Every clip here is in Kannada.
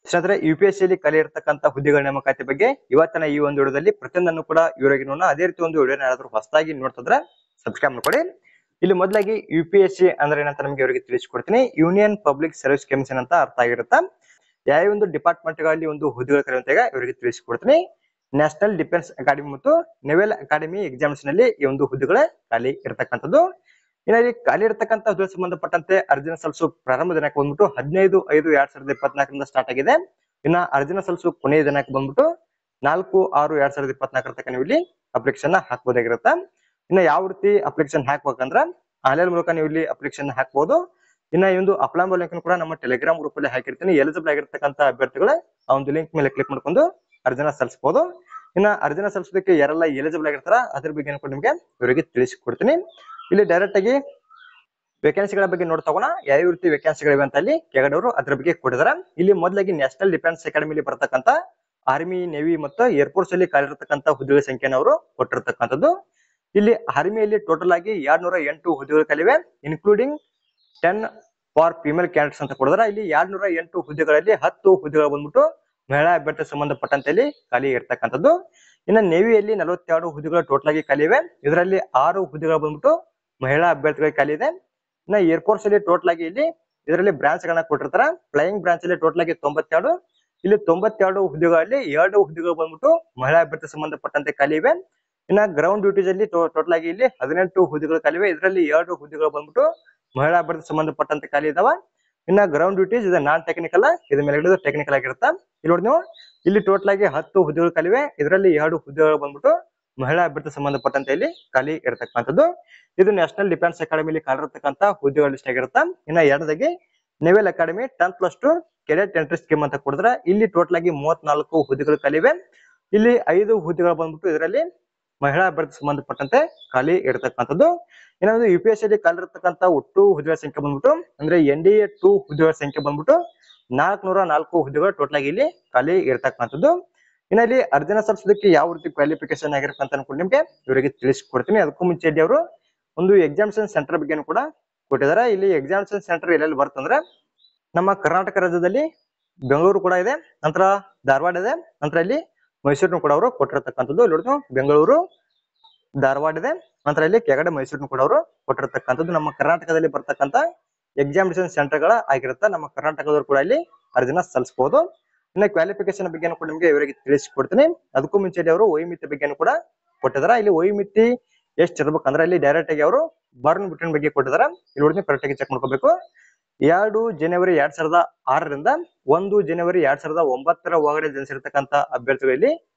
ಸ್ನೇಹಿತರೆ UPSC ಅಲ್ಲಿ ಖಾಲಿ ಇರತಕ್ಕಂತ ಹುದ್ದೆಗಳ ನೇಮಕಾತಿ ಬಗ್ಗೆ ಇವತ್ತಿನ ಈ ಒಂದು ವಿಡಿಯೋದಲ್ಲಿ ಪ್ರತಿಯೊಂದನ್ನು ಕೂಡ ವಿವರವಾಗಿ ನೋಡೋಣ. ಅದೇ ರೀತಿ ಒಂದು ವಿಡಿಯೋನ ಯಾರಾದ್ರೂ ಹೊಸದಾಗಿ ನೋಡ್ತಿದ್ರೆ ಸಬ್ಸ್ಕ್ರೈಬ್ ಮಾಡ್ಕೊಳ್ಳಿ. ಇಲ್ಲಿ ಮೊದಲಾಗಿ UPSC ಅಂದ್ರೆ ಏನಂತ ನಮಗೆ ಇವರಿಗೆ ತಿಳಿಸಿಕೊಡ್ತೀನಿ. ಯೂನಿಯನ್ ಪಬ್ಲಿಕ್ ಸರ್ವಿಸ್ ಕಮಿಷನ್ ಅಂತ ಅರ್ಥ ಆಗಿರುತ್ತೆ. ಯಾವ ಒಂದು ಡಿಪಾರ್ಟ್ಮೆಂಟ್ ಗಳಲ್ಲಿ ಒಂದು ಹುದ್ದೆಗಳು ಕರೆಯುವಂತಾಗ ಇವರಿಗೆ ತಿಳಿಸಿಕೊಡ್ತೀನಿ. ನ್ಯಾಷನಲ್ ಡಿಫೆನ್ಸ್ ಅಕಾಡೆಮಿ ಮತ್ತು ನೆವಲ್ ಅಕಾಡೆಮಿ ಎಕ್ಸಾಮಿನೇಷನ್ ಅಲ್ಲಿ ಈ ಒಂದು ಹುದ್ದೆಗಳ ಖಾಲಿ ಇರತಕ್ಕಂಥದ್ದು. ಇಲ್ಲಿ ಖಾಲಿ ಇರತಕ್ಕಂತ ಹುದ್ದೆಗೆ ಸಂಬಂಧಪಟ್ಟಂತೆ ಅರ್ಜಿನ ಸಲ್ಲಿಸೋ ಪ್ರಾರಂಭ ದಿನಾಂಕ ಬಂದ್ಬಿಟ್ಟು 15/5/2024 ಸ್ಟಾರ್ಟ್ ಆಗಿದೆ. ಇನ್ನ ಅರ್ಜಿನ ಸಲ್ಲಿಸೋ ಕೊನೆಯ ದಿನಾಂಕ ಬಂದ್ಬಿಟ್ಟು 4/6/2024 ತನಕ ನೀವು ಇಲ್ಲಿ ಅಪ್ಲಿಕೇಶನ್ ಹಾಕಬಹುದಾಗಿರುತ್ತೆ. ಇನ್ನ ಯಾವ ರೀತಿ ಅಪ್ಲಿಕೇಶನ್ ಹಾಕ್ಬೇಕಂದ್ರ ಆನ್ಲೈನ್ ಮೂಲಕ ನೀವು ಇಲ್ಲಿ ಅಪ್ಲಿಕೇಶನ್ ಹಾಕಬಹುದು. ಇನ್ನ ಈ ಒಂದು ಅಪ್ಲೈ ಲಿಂಕ್ ಕೂಡ ನಮ್ಮ ಟೆಲಿಗ್ರಾಮ್ ಗ್ರೂಪ್ ಅಲ್ಲಿ ಹಾಕಿರ್ತೀನಿ. ಎಲಿಜಿಬಲ್ ಆಗಿರ್ತಕ್ಕಂಥ ಅಭ್ಯರ್ಥಿಗಳು ಆ ಒಂದು ಲಿಂಕ್ ಮೇಲೆ ಕ್ಲಿಕ್ ಮಾಡ್ಕೊಂಡು ಅರ್ಜಿನ ಸಲ್ಲಿಸಬಹುದು. ಇನ್ನ ಅರ್ಜಿನ ಸಲ್ಲಿಸೋದಕ್ಕೆ ಯಾರೆಲ್ಲ ಎಲಿಜಿಬಲ್ ಆಗಿರ್ತಾರ ಅದ್ರ ಬಗ್ಗೆ ನಿಮ್ಗೆ ಇವರಿಗೆ ತಿಳಿಸಿಕೊಡ್ತೀನಿ. ಇಲ್ಲಿ ಡೈರೆಕ್ಟ್ ಆಗಿ ವೇಕೆನ್ಸಿಗಳ ಬಗ್ಗೆ ನೋಡ್ತಾ ಹೋಗೋಣ. ಯಾವ ರೀತಿ ವೇಕೆನ್ಸಿಗಳಿವೆ ಅಂತ ಅಲ್ಲಿ ಕೆಳಗಡೆಯವರು ಅದ್ರ ಬಗ್ಗೆ ಕೊಟ್ಟಿದ್ದಾರೆ. ಇಲ್ಲಿ ಮೊದಲಾಗಿ ನ್ಯಾಷನಲ್ ಡಿಫೆನ್ಸ್ ಅಕಾಡೆಮಿಲಿ ಬರ್ತಕ್ಕಂಥ ಆರ್ಮಿ, ನೇವಿ ಮತ್ತು ಏರ್ಫೋರ್ಸ್ ಅಲ್ಲಿ ಖಾಲಿರ್ತಕ್ಕಂಥ ಹುದ್ದೆಗಳ ಸಂಖ್ಯೆನ ಅವರು ಕೊಟ್ಟಿರ್ತಕ್ಕಂಥದ್ದು. ಇಲ್ಲಿ ಆರ್ಮಿಯಲ್ಲಿ ಟೋಟಲ್ ಆಗಿ 208 ಹುದ್ದೆಗಳು ಖಾಲಿವೆ, ಇನ್ಕ್ಲೂಡಿಂಗ್ 10 ಫಾರ್ ಫಿಮೇಲ್ ಕ್ಯಾಂಡಿಡೇಟ್ಸ್ ಅಂತ ಕೊಡಿದ್ರೆ. ಇಲ್ಲಿ 208 ಹುದ್ದೆಗಳಲ್ಲಿ 10 ಹುದ್ದೆಗಳು ಬಂದ್ಬಿಟ್ಟು ಮಹಿಳಾ ಅಭ್ಯರ್ಥಿ ಸಂಬಂಧಪಟ್ಟಂತೆ ಇಲ್ಲಿ ಖಾಲಿ ಇರ್ತಕ್ಕಂಥದ್ದು. ಇನ್ನು ನೇವಿಯಲ್ಲಿ 42 ಹುದ್ದೆಗಳು ಟೋಟಲ್ ಆಗಿ ಖಾಲಿ ಇವೆ. ಇದರಲ್ಲಿ 6 ಹುದ್ದೆಗಳು ಬಂದ್ಬಿಟ್ಟು ಮಹಿಳಾ ಅಭ್ಯರ್ಥಿಗಳಿಗೆ ಖಾಲಿ ಇದೆ. ಇನ್ನ ಏರ್ಫೋರ್ಸ್ ಅಲ್ಲಿ ಟೋಟಲ್ ಆಗಿ ಇಲ್ಲಿ ಇದರಲ್ಲಿ ಬ್ರಾಂಚ್ ಗಳನ್ನ ಕೊಟ್ಟಿರ್ತಾರ. ಫ್ಲೈಯಿಂಗ್ ಬ್ರಾಂಚ್ ಅಲ್ಲಿ ಟೋಟಲ್ ಆಗಿ 92, ಇಲ್ಲಿ 92 ಹುದ್ದೆಗಳಲ್ಲಿ 2 ಹುದ್ದೆಗಳು ಬಂದ್ಬಿಟ್ಟು ಮಹಿಳಾ ಅಭ್ಯರ್ಥಿ ಸಂಬಂಧಪಟ್ಟಂತೆ ಖಾಲಿ ಇವೆ. ಇನ್ನ ಗ್ರೌಂಡ್ ಡ್ಯೂಟೀಸ್ ಅಲ್ಲಿ ಟೋಟಲ್ ಆಗಿ ಇಲ್ಲಿ 18 ಹುದ್ದೆಗಳು ಖಾಲಿ ಇವೆ. ಇದರಲ್ಲಿ 2 ಹುದ್ದೆಗಳು ಬಂದ್ಬಿಟ್ಟು ಮಹಿಳಾ ಅಭ್ಯರ್ಥಿ ಸಂಬಂಧಪಟ್ಟಂತೆ ಖಾಲಿ ಇದಾವ. ಇನ್ನ ಗ್ರೌಂಡ್ ಡ್ಯೂಟೀಸ್ ಇದು ನಾನ್ ಟೆಕ್ನಿಕಲ್, ಇದ್ರ ಮೇಲೆ ಹಿಡಿದು ಟೆಕ್ನಿಕಲ್ ಆಗಿರುತ್ತೆ. ಇಲ್ಲಿ ನೋಡಿ ನೀವು ಇಲ್ಲಿ ಟೋಟಲ್ ಆಗಿ 10 ಹುದ್ದೆಗಳು ಖಾಲಿವೆ. ಇದರಲ್ಲಿ 2 ಹುದ್ದೆಗಳು ಬಂದ್ಬಿಟ್ಟು ಮಹಿಳಾ ಅಭ್ಯರ್ಥಿ ಸಂಬಂಧಪಟ್ಟಂತೆ ಇಲ್ಲಿ ಖಾಲಿ ಇರತಕ್ಕಂಥದ್ದು. ಇದು ನ್ಯಾಷನಲ್ ಡಿಫೆನ್ಸ್ ಅಕಾಡೆಮಿಲಿ ಖಾಲಿರತಕ್ಕಂಥ ಹುದ್ದೆಗಳ ಲಿಸ್ಟ್ ಆಗಿರುತ್ತೆ. ಇನ್ನ ಎರಡದಾಗಿ naval academy 10+2 cadet entry scheme ಅಂತ ಕೊಡಿದ್ರೆ ಇಲ್ಲಿ ಟೋಟಲ್ ಆಗಿ 34 ಹುದ್ದೆಗಳು ಖಾಲಿವೆ. ಇಲ್ಲಿ 5 ಹುದ್ದೆಗಳು ಬಂದ್ಬಿಟ್ಟು ಇದರಲ್ಲಿ ಮಹಿಳಾ ಅಭ್ಯರ್ಥಿ ಸಂಬಂಧಪಟ್ಟಂತೆ ಖಾಲಿ ಇರತಕ್ಕಂಥದ್ದು. ಇನ್ನೊಂದು UPSC ಅಲ್ಲಿ ಖಾಲಿರತಕ್ಕಂಥ ಒಟ್ಟು ಹುದ್ದೆಗಳ ಸಂಖ್ಯೆ ಬಂದ್ಬಿಟ್ಟು ಅಂದ್ರೆ NDA 2 ಹುದ್ದೆಗಳ ಸಂಖ್ಯೆ ಬಂದ್ಬಿಟ್ಟು 404 ಹುದ್ದೆಗಳು ಟೋಟಲ್ ಆಗಿ ಇಲ್ಲಿ ಖಾಲಿ ಇರತಕ್ಕಂಥದ್ದು. ಇನ್ನ ಇಲ್ಲಿ ಅರ್ಜಿನ ಸಲ್ಲಿಸೋದಕ್ಕೆ ಯಾವ ರೀತಿ ಕ್ವಾಲಿಫಿಕೇಶನ್ ಆಗಿರುತ್ತೆ ಅಂತ ಅನ್ಕೊಂಡು ನಿಮ್ಗೆ ಇವರಿಗೆ ತಿಳಿಸ್ಕೊಡ್ತೀನಿ. ಅದಕ್ಕೂ ಮುಂಚೆ ಇಲ್ಲಿ ಅವರು ಒಂದು ಎಕ್ಸಾಮಿನೇಷನ್ ಸೆಂಟರ್ ಬಗ್ಗೆ ಕೂಡ ಕೊಟ್ಟಿದ್ದಾರೆ. ಇಲ್ಲಿ ಎಕ್ಸಾಮಿನೇಷನ್ ಸೆಂಟರ್ ಎಲ್ಲೆಲ್ಲಿ ಬರ್ತಂದ್ರೆ ನಮ್ಮ ಕರ್ನಾಟಕ ರಾಜ್ಯದಲ್ಲಿ ಬೆಂಗಳೂರು ಕೂಡ ಇದೆ, ನಂತರ ಧಾರವಾಡ ಇದೆ, ನಂತರ ಇಲ್ಲಿ ಮೈಸೂರಿನ ಕೂಡ ಅವರು ಕೊಟ್ಟಿರತಕ್ಕಂಥದ್ದು. ಇಲ್ಲಿ ಬೆಂಗಳೂರು, ಧಾರವಾಡ ಇದೆ, ನಂತರ ಇಲ್ಲಿ ಕೆಳಗಡೆ ಮೈಸೂರಿನ ಕೂಡ ಅವರು ಕೊಟ್ಟಿರತಕ್ಕಂಥದ್ದು. ನಮ್ಮ ಕರ್ನಾಟಕದಲ್ಲಿ ಬರ್ತಕ್ಕಂಥ ಎಕ್ಸಾಮಿನೇಷನ್ ಸೆಂಟರ್ ಗಳ ಆಗಿರುತ್ತೆ. ನಮ್ಮ ಕರ್ನಾಟಕದವರು ಕೂಡ ಇಲ್ಲಿ ಅರ್ಜಿನ ಸಲ್ಲಿಸಬಹುದು. ಇನ್ನು ಕ್ವಾಲಿಫಿಕೇಶನ್ ಬಗ್ಗೆ ಕೂಡ ನಿಮ್ಗೆ ಇವರಿಗೆ ತಿಳಿಸಿಕೊಡ್ತೀನಿ. ಅದಕ್ಕೂ ಮುಂಚೆ ಅವರು ವಯೋಮಿತಿ ಬಗ್ಗೆ ಕೂಡ ಕೊಟ್ಟಿದ್ದಾರೆ. ಇಲ್ಲಿ ವಯೋಮಿತಿ ಎಷ್ಟು ಇರ್ಬೇಕಂದ್ರೆ ಇಲ್ಲಿ ಡೈರೆಕ್ಟ್ ಆಗಿ ಅವರು ಬರ್ನ್ ಬಿಟ್ಟಿನ ಬಗ್ಗೆ ಕೊಟ್ಟಿದ್ದಾರೆ. ಇಲ್ಲಿ ನೋಡಿ ಕರೆಕ್ಟ್ ಆಗಿ ಚೆಕ್ ಮಾಡ್ಕೋಬೇಕು. 2 ಜನವರಿ 2006ರಿಂದ 1 ಜನವರಿ 2009 ಒಳಗಡೆ ಜನಿಸಿರ್ತಕ್ಕಂಥ ಅಭ್ಯರ್ಥಿಗಳಲ್ಲಿ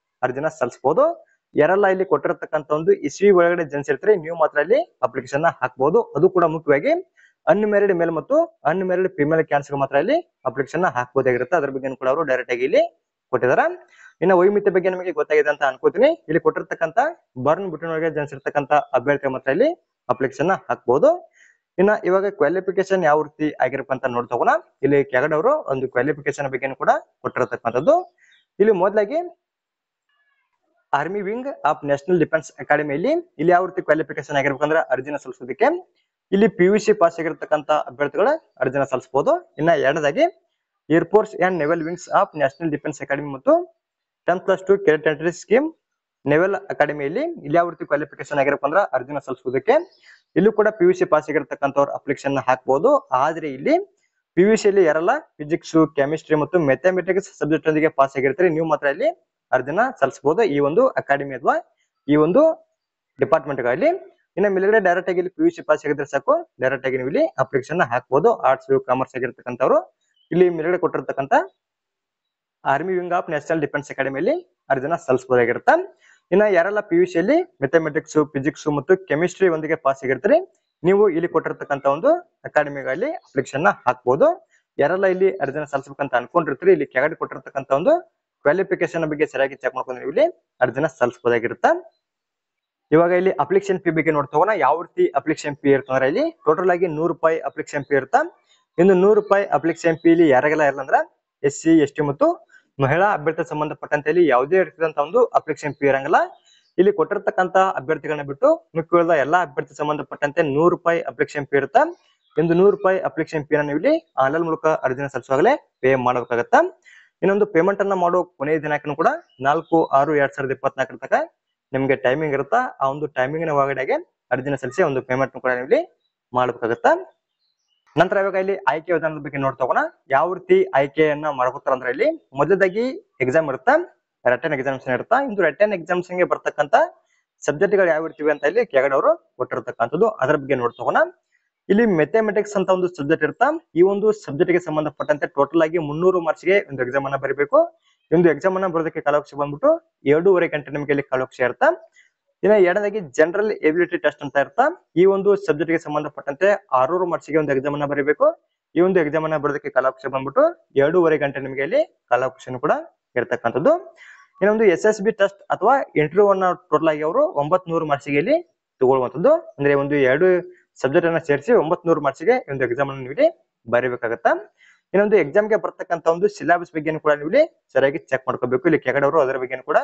ಅರ್ಜಿನ ಸಲ್ಲಿಸಬಹುದು. ಯಾರೆಲ್ಲ ಇಲ್ಲಿ ಕೊಟ್ಟಿರತಕ್ಕಂಥ ಒಂದು ಇಸ್ವಿ ಒಳಗಡೆ ಜನಿಸಿರ್ತಾರೆ ನೀವು ಮಾತ್ರ ಇಲ್ಲಿ ಅಪ್ಲಿಕೇಶನ್ ಹಾಕಬಹುದು. ಅದು ಕೂಡ ಮುಖ್ಯವಾಗಿ ಅನ್ಮ್ಯಾರಿಡ್ ಮೇಲ್ ಮತ್ತು ಅನ್ಮ್ಯಾರಿಡ್ ಫಿಮೇಲ್ ಕ್ಯಾಂಡಿಡೇಟ್ಸ್ ಮಾತ್ರ ಇಲ್ಲಿ ಅಪ್ಲಿಕೇಶನ್ ಹಾಕಬಹುದಾಗಿರುತ್ತೆ. ಅದ್ರ ಬಗ್ಗೆ ಕೂಡ ಅವರು ಡೈರೆಕ್ಟ್ ಆಗಿ ಇಲ್ಲಿ ಕೊಟ್ಟಿದ್ದಾರೆ. ಇನ್ನು ವಯೋಮಿತಿ ಬಗ್ಗೆ ನಿಮಗೆ ಗೊತ್ತಾಗಿದೆ ಅಂತ ಅನ್ಕೋತೀನಿ. ಇಲ್ಲಿ ಕೊಟ್ಟಿರ್ತಕ್ಕಂಥ ಬರ್ನ್ ಬಿಟ್ಟಿನೊಳಗೆ ಜನಿಸಿರ್ತಕ್ಕಂಥ ಅಭ್ಯರ್ಥಿ ಮಾತ್ರ ಇಲ್ಲಿ ಅಪ್ಲಿಕೇಶನ್ ಹಾಕಬಹುದು. ಇನ್ನ ಇವಾಗ ಕ್ವಾಲಿಫಿಕೇಶನ್ ಯಾವ ರೀತಿ ಆಗಿರಪ್ಪ ಅಂತ ನೋಡ್ತಾ ಹೋಗೋಣ. ಇಲ್ಲಿ ಕೆಳಗಡೆ ಅವರು ಒಂದು ಕ್ವಾಲಿಫಿಕೇಶನ್ ಬಗ್ಗೆ ಕೂಡ ಕೊಟ್ಟಿರತಕ್ಕಂಥದ್ದು. ಇಲ್ಲಿ ಮೊದಲಾಗಿ army wing of national defence ಅಕಾಡೆಮಿಯಲ್ಲಿ ಇಲ್ಲಿ ಯಾವ ರೀತಿ ಕ್ವಾಲಿಫಿಕೇಶನ್ ಆಗಿರ್ಬೇಕಂದ್ರೆ ಅರ್ಜಿನ ಸಲ್ಲಿಸೋದಕ್ಕೆ ಇಲ್ಲಿ PUC ಪಾಸ್ ಆಗಿರ್ತಕ್ಕಂಥ ಅಭ್ಯರ್ಥಿಗಳ ಅರ್ಜಿನ ಸಲ್ಲಿಸಬಹುದು. ಇನ್ನ ಎರಡದಾಗಿ air force and naval wings of national defence academy ಮತ್ತು 10+2 ಕೆಡೆಟ್ ಎಂಟ್ರಿ ಸ್ಕೀಮ್ ನೆವಲ್ ಅಕಾಡೆಮಿಯಲ್ಲಿ ಇಲ್ಲಿ ಯಾವ ರೀತಿ ಕ್ವಾಲಿಫಿಕೇಶನ್ ಆಗಿರಪ್ಪ ಅಂದ್ರೆ ಅರ್ಜಿನ ಸಲ್ಲಿಸೋದಕ್ಕೆ ಇಲ್ಲೂ ಕೂಡ PUC ಪಾಸ್ ಆಗಿರ್ತಕ್ಕಂಥವ್ರು ಅಪ್ಲಿಕೇಶನ್ ಹಾಕಬಹುದು. ಆದ್ರೆ ಇಲ್ಲಿ PUC ಅಲ್ಲಿ ಯಾರೆಲ್ಲ ಫಿಸಿಕ್ಸ್, ಕೆಮಿಸ್ಟ್ರಿ ಮತ್ತು ಮ್ಯಾಥಮೆಟಿಕ್ಸ್ ಸಬ್ಜೆಕ್ಟ್ ಒಂದಿಗೆ ಪಾಸ್ ಆಗಿರ್ತಾರೆ ನೀವು ಮಾತ್ರ ಇಲ್ಲಿ ಅರ್ಜಿನ ಸಲ್ಲಿಸಬಹುದು ಈ ಒಂದು ಅಕಾಡೆಮಿ ಅಥವಾ ಈ ಒಂದು ಡಿಪಾರ್ಟ್ಮೆಂಟ್ ಗಳಲ್ಲಿ. ಇನ್ನು ಮೇಲ್ಗಡೆ ಡೈರೆಕ್ಟ್ ಆಗಿ ಇಲ್ಲಿ PUC ಪಾಸ್ ಆಗಿದ್ರೆ ಸಾಕು, ಡೈರೆಕ್ಟ್ ಆಗಿ ನೀವು ಇಲ್ಲಿ ಅಪ್ಲಿಕೇಶನ್ ಹಾಕಬಹುದು. ಆರ್ಟ್ಸ್, ಕಾಮರ್ಸ್ ಆಗಿರ್ತಕ್ಕಂಥವ್ರು ಇಲ್ಲಿ ಮೇಲ್ಗಡೆ ಕೊಟ್ಟಿರ್ತಕ್ಕಂಥ army wing of national defence ಅಕಾಡೆಮಿಯಲ್ಲಿ ಅರ್ಜಿನ ಸಲ್ಲಿಸಬಹುದಾಗಿರುತ್ತೆ. ಇನ್ನ ಯಾರೆಲ್ಲ PUC ಅಲ್ಲಿ ಮ್ಯಾಥಮೆಟಿಕ್ಸ್, ಫಿಸಿಕ್ಸ್ ಮತ್ತು ಕೆಮಿಸ್ಟ್ರಿ ಒಂದಿಗೆ ಪಾಸ್ ಆಗಿರ್ತಾರೆ ನೀವು ಇಲ್ಲಿ ಕೊಟ್ಟಿರ್ತಕ್ಕಂಥ ಒಂದು ಅಕಾಡೆಮಿಗಳಲ್ಲಿ ಅಪ್ಲಿಕೇಶನ್ ಹಾಕಬಹುದು. ಯಾರೆಲ್ಲ ಇಲ್ಲಿ ಅರ್ಜಿನ ಸಲ್ಲಿಸಬೇಕಂತ ಅನ್ಕೊಂಡಿರ್ತೀರಿ ಇಲ್ಲಿ ಕೆಳಗಡೆ ಕೊಟ್ಟಿರ್ತಕ್ಕಂಥ ಒಂದು ಕ್ವಾಲಿಫಿಕೇಶನ್ ಬಗ್ಗೆ ಸರಿಯಾಗಿ ಚೆಕ್ ಮಾಡ್ಕೊಂಡು ನೀವು ಇಲ್ಲಿ ಅರ್ಜಿನ ಸಲ್ಲಿಸಬಹುದಾಗಿರುತ್ತೆ. ಇವಾಗ ಇಲ್ಲಿ ಅಪ್ಲಿಕೇಶನ್ ಫೀ ಬಗ್ಗೆ ನೋಡ್ತಾ ಹೋಗೋಣ. ಯಾವ ರೀತಿ ಅಪ್ಲಿಕೇಶನ್ ಫೀ ಇರ್ತಂದ್ರೆ ಇಲ್ಲಿ ಟೋಟಲ್ ಆಗಿ 100 ರೂಪಾಯಿ ಅಪ್ಲಿಕೇಶನ್ ಫೀ ಇರುತ್ತೆ. ಇನ್ನು 100 ರೂಪಾಯಿ ಅಪ್ಲಿಕೇಶನ್ ಫೀ ಇಲ್ಲಿ ಯಾರಿಗೆಲ್ಲ ಇರಲ್ಲ SC, ST ಮತ್ತು ಮಹಿಳಾ ಅಭ್ಯರ್ಥಿ ಸಂಬಂಧಪಟ್ಟಂತೆ ಇಲ್ಲಿ ಯಾವುದೇ ರೀತಿಯಾದಂತ ಒಂದು ಅಪ್ಲಿಕೇಶನ್ ಫೀ ಇರಂಗಿಲ್ಲ. ಇಲ್ಲಿ ಕೊಟ್ಟಿರ್ತಕ್ಕಂಥ ಅಭ್ಯರ್ಥಿಗಳನ್ನ ಬಿಟ್ಟು ಮಿಕ್ಕಿದ ಎಲ್ಲಾ ಅಭ್ಯರ್ಥಿ ಸಂಬಂಧಪಟ್ಟಂತೆ 100 ರೂಪಾಯಿ ಅಪ್ಲಿಕೇಶನ್ ಫೀ ಇರುತ್ತೆ. ಒಂದು 100 ರೂಪಾಯಿ ಅಪ್ಲಿಕೇಶನ್ ಫೀ ನೀವು ಇಲ್ಲಿ ಆನ್ಲೈನ್ ಮೂಲಕ ಅರ್ಜಿನ ಸಲ್ಲಿಸುವಾಗಲೇ ಪೇ ಮಾಡಬೇಕಾಗತ್ತ. ಇನ್ನೊಂದು ಪೇಮೆಂಟ್ ಅನ್ನ ಮಾಡೋ ಕೊನೆಯ ದಿನಾಂಕನು ಕೂಡ 4/6/2024 ತನಕ ನಿಮ್ಗೆ ಟೈಮಿಂಗ್ ಇರುತ್ತಾ. ಆ ಒಂದು ಟೈಮಿಂಗ್ ನ ಒಳಗಡೆಗೆ ಅರ್ಜಿನ ಸಲ್ಲಿಸಿ ಒಂದು ಪೇಮೆಂಟ್ ಕೂಡ ನೀವು ಇಲ್ಲಿ ಮಾಡಬೇಕಾಗತ್ತಾ. ನಂತರ ಇವಾಗ ಇಲ್ಲಿ ಆಯ್ಕೆ ವಿಧಾನದ ಬಗ್ಗೆ ನೋಡ್ತಾ ಹೋಗೋಣ. ಯಾವ ರೀತಿ ಆಯ್ಕೆಯನ್ನ ಮಾಡ್ಕೊತಾರ ಅಂದ್ರೆ ಇಲ್ಲಿ ಮೊದಲದಾಗಿ ಎಕ್ಸಾಮ್ ಇರುತ್ತಾ, ರಿಟರ್ನ್ ಎಕ್ಸಾಮಿನೇಷನ್ ಇರುತ್ತಾ. ಇಂದು ರಿಟರ್ನ್ ಎಕ್ಸಾಮಿನೇಷನ್ ಗೆ ಬರ್ತಕ್ಕಂತ ಸಬ್ಜೆಕ್ಟ್ ಗಳು ಯಾವ ಇರ್ತಿವೆ ಅಂತ ಇಲ್ಲಿ ಕೆಳಗಡೆ ಅವರು ಕೊಟ್ಟಿರ್ತಕ್ಕಂಥದ್ದು, ಅದರ ಬಗ್ಗೆ ನೋಡ್ತಾ ಹೋಗೋಣ. ಇಲ್ಲಿ ಮೆಥಮೆಟಿಕ್ಸ್ ಅಂತ ಒಂದು ಸಬ್ಜೆಕ್ಟ್ ಇರುತ್ತಾ. ಈ ಒಂದು ಸಬ್ಜೆಕ್ಟ್ ಗೆ ಸಂಬಂಧಪಟ್ಟಂತೆ ಟೋಟಲ್ ಆಗಿ 300 ಮಾರ್ಕ್ಸ್ ಗೆ ಒಂದು ಎಕ್ಸಾಮ್ ಅನ್ನ ಬರೀಬೇಕು. ಒಂದು ಎಕ್ಸಾಮ್ ಅನ್ನ ಬರೋದಕ್ಕೆ ಕಾಲಾವಕಾಶ ಬಂದ್ಬಿಟ್ಟು 2.5 ಗಂಟೆ ನಿಮಗೆ ಇಲ್ಲಿ ಕಾಲಾವಕಾಶ ಇರುತ್ತಾ. ಇನ್ನ ಎರಡನೇದಾಗಿ ಜನರಲ್ ಎಬಿಲಿಟಿ ಟೆಸ್ಟ್ ಅಂತ ಇರುತ್ತಾ. ಈ ಒಂದು ಸಬ್ಜೆಕ್ಟ್ ಗೆ ಸಂಬಂಧಪಟ್ಟಂತೆ 600 ಮಾರ್ಕ್ಸ್ ಗೆ ಒಂದು ಎಕ್ಸಾಮ್ ಅನ್ನ ಬರೀಬೇಕು. ಈ ಒಂದು ಎಕ್ಸಾಮ್ ಅನ್ನ ಬರೋದಕ್ಕೆ ಕಾಲಾವಕಾಶ ಬಂದ್ಬಿಟ್ಟು 2.5 ಗಂಟೆ ನಿಮಗೆ ಇಲ್ಲಿ ಕಾಲಾವಕಾಶ ಕೂಡ ಇರತಕ್ಕಂಥದ್ದು. ಇನ್ನೊಂದು SSB ಟೆಸ್ಟ್ ಅಥವಾ ಇಂಟರ್ವ್ಯೂ ಅನ್ನ ಟೋಟಲ್ ಆಗಿ ಅವರು 900 ಮಾರ್ಕ್ಸ್ ಗೆ ಇಲ್ಲಿ ತಗೊಳ್ಳುವಂತದ್ದು. ಅಂದ್ರೆ ಒಂದು 2 ಸಬ್ಜೆಕ್ಟ್ ಅನ್ನ ಸೇರಿಸಿ 900 ಮಾರ್ಕ್ಸ್ ಗೆ ಒಂದು ಎಕ್ಸಾಮ್ ಅನ್ನು ನೀವು ಇಲ್ಲಿ ಬರೀಬೇಕಾಗತ್ತಾ. ಇನ್ನೊಂದು ಎಕ್ಸಾಮ್ ಗೆ ಬರ್ತಕ್ಕಂತ ಒಂದು ಸಿಲೆಬಸ್ ಬಗ್ಗೆ ಕೂಡ ನೀವು ಇಲ್ಲಿ ಸರಿಯಾಗಿ ಚೆಕ್ ಮಾಡ್ಕೋಬೇಕು. ಇಲ್ಲಿ ಕೆಳಗಡೆ ಅವರು ಅದರ ಬಗ್ಗೆ ಕೂಡ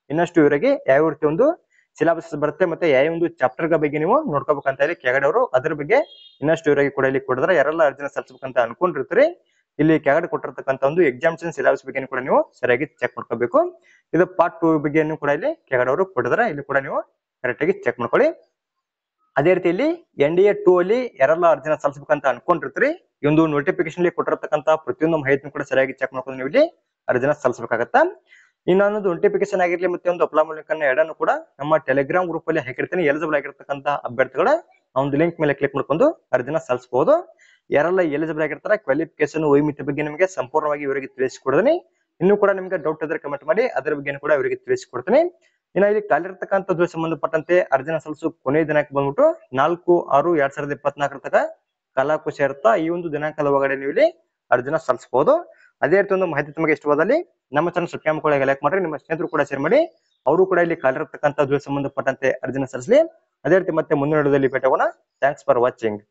ಇನ್ನಷ್ಟು ಇವರಿಗೆ ಯಾವ ರೀತಿ ಒಂದು ಸಿಲೆಬಸ್ ಬರುತ್ತೆ ಮತ್ತೆ ಯಾವ ಒಂದು ಚಾಪ್ಟರ್ ಬಗ್ಗೆ ನೀವು ನೋಡ್ಕೋಬೇಕಂತ ಹೇಳಿ ಕೆಳಗಡೆ ಅವರು ಅದ್ರ ಬಗ್ಗೆ ಇನ್ನಷ್ಟು ಇವರಿಗೆ ಕೂಡ ಇಲ್ಲಿ ಕೊಡಿದ್ರೆ ಯಾರೆಲ್ಲ ಅರ್ಜಿನ ಸಲ್ಲಿಸಬೇಕಂತ ಅನ್ಕೊಂಡಿರ್ತೀರಿ ಇಲ್ಲಿ ಕೆಳಗಡೆ ಕೊಟ್ಟಿರ್ತಕ್ಕಂಥ ಒಂದು ಎಕ್ಸಾಮ್ಸ್ ಸಿಲೆಬಸ್ ಬಗ್ಗೆ ಕೂಡ ನೀವು ಸರಿಯಾಗಿ ಚೆಕ್ ಮಾಡ್ಕೋಬೇಕು. ಇದು ಪಾರ್ಟ್ 2 ಬಗ್ಗೆ ಕೂಡ ಇಲ್ಲಿ ಕೆಳಗಡೆ ಅವರು ಕೊಟ್ಟಿದ್ರೆ ಇಲ್ಲಿ ಕೂಡ ನೀವು ಕರೆಕ್ಟ್ ಆಗಿ ಚೆಕ್ ಮಾಡ್ಕೊಳ್ಳಿ. ಅದೇ ರೀತಿಯಲ್ಲಿ NDA 2 ಅಲ್ಲಿ ಯಾರೆಲ್ಲ ಅರ್ಜಿನ ಸಲ್ಲಿಸಬೇಕಂತ ಅನ್ಕೊಂಡಿರ್ತೀರಿ ಈ ಒಂದು ನೋಟಿಫಿಕೇಶನ್ ಅಲ್ಲಿ ಕೊಟ್ಟಿರ್ತಕ್ಕಂಥ ಪ್ರತಿಯೊಂದು ಮಾಹಿತಿನೂ ಕೂಡ ಸರಿಯಾಗಿ ಚೆಕ್ ಮಾಡ್ಕೊಂಡು ನೀವು ಇಲ್ಲಿ ಅರ್ಜಿನ ಸಲ್ಲಿಸಬೇಕಾಗತ್ತಾ. ಇನ್ನೊಂದು ನೋಟಿಫಿಕೇಶನ್ ಆಗಿರ್ಲಿ ಮತ್ತೆ ಒಂದು ಅಪ್ಲೈ ಮೂಲಕ ಎರಡನ್ನು ಕೂಡ ನಮ್ಮ ಟೆಲಿಗ್ರಾಮ್ ಗ್ರೂಪ್ ಅಲ್ಲಿ ಹಾಕಿರ್ತೀನಿ. ಎಲಿಜಿಬಲ್ ಆಗಿರ್ತಕ್ಕಂಥ ಅಭ್ಯರ್ಥಿಗಳ ಒಂದು ಲಿಂಕ್ ಮೇಲೆ ಕ್ಲಿಕ್ ಮಾಡ್ಕೊಂಡು ಅರ್ಜಿನ ಸಲ್ಲಿಸಬಹುದು. ಯಾರೆಲ್ಲ ಎಲಿಜಿಬಲ್ ಆಗಿರ್ತಾರ ಕ್ವಾಲಿಫಿಕೇಶನ್ ವೈಮಿತಿ ಬಗ್ಗೆ ನಿಮಗೆ ಸಂಪೂರ್ಣವಾಗಿ ಇವರಿಗೆ ತಿಳಿಸಿಕೊಡ್ತೀನಿ. ಇನ್ನೂ ಕೂಡ ನಿಮಗೆ ಡೌಟ್ ಇದ್ರೆ ಕಮೆಂಟ್ ಮಾಡಿ, ಅದರ ಬಗ್ಗೆ ಕೂಡ ಇವರಿಗೆ ತಿಳಿಸಿಕೊಡ್ತೀನಿ. ಇನ್ನು ಇಲ್ಲಿ ಕಾಲಿರ್ತಕ್ಕಂಥದ್ದು ಸಂಬಂಧಪಟ್ಟಂತೆ ಅರ್ಜಿನ ಸಲ್ಲಿಸು ಕೊನೆಯ ದಿನಾಂಕ ಬಂದ್ಬಿಟ್ಟು 4/6/2024 ತನಕ ಕಾಲಾವಕಾಶ ಇರುತ್ತಾ. ಈ ಒಂದು ದಿನಾಂಕದ ಒಳಗಡೆ ನೀವು ಇಲ್ಲಿ ಅರ್ಜಿನ ಸಲ್ಲಿಸಬಹುದು. ಅದೇ ರೀತಿ ಒಂದು ಮಾಹಿತಿ ನಿಮಗೆ ಇಷ್ಟವಾದಲ್ಲಿ ನಮ್ಮ ಚಾನಲ್ ಸಬ್ಸ್ಕ್ರೈಬ್ ಕೂಡ ಲೈಕ್ ಮಾಡ್ರಿ, ನಿಮ್ಮ ಸ್ನೇಹಿತರು ಕೂಡ ಶೇರ್ ಮಾಡಿ, ಅವರು ಕೂಡ ಇಲ್ಲಿ ಕಾಲಿರ್ತಕ್ಕಂಥದ್ದು ಸಂಬಂಧಪಟ್ಟಂತೆ ಅರ್ಜಿನ ಸಲ್ಲಿಸಲಿ. ಅದೇ ರೀತಿ ಮತ್ತೆ ಮುಂದಿನ ವಿಡಿಯೋದಲ್ಲಿ ಭೇಟಿ ಆಗೋಣ. Thanks for watching.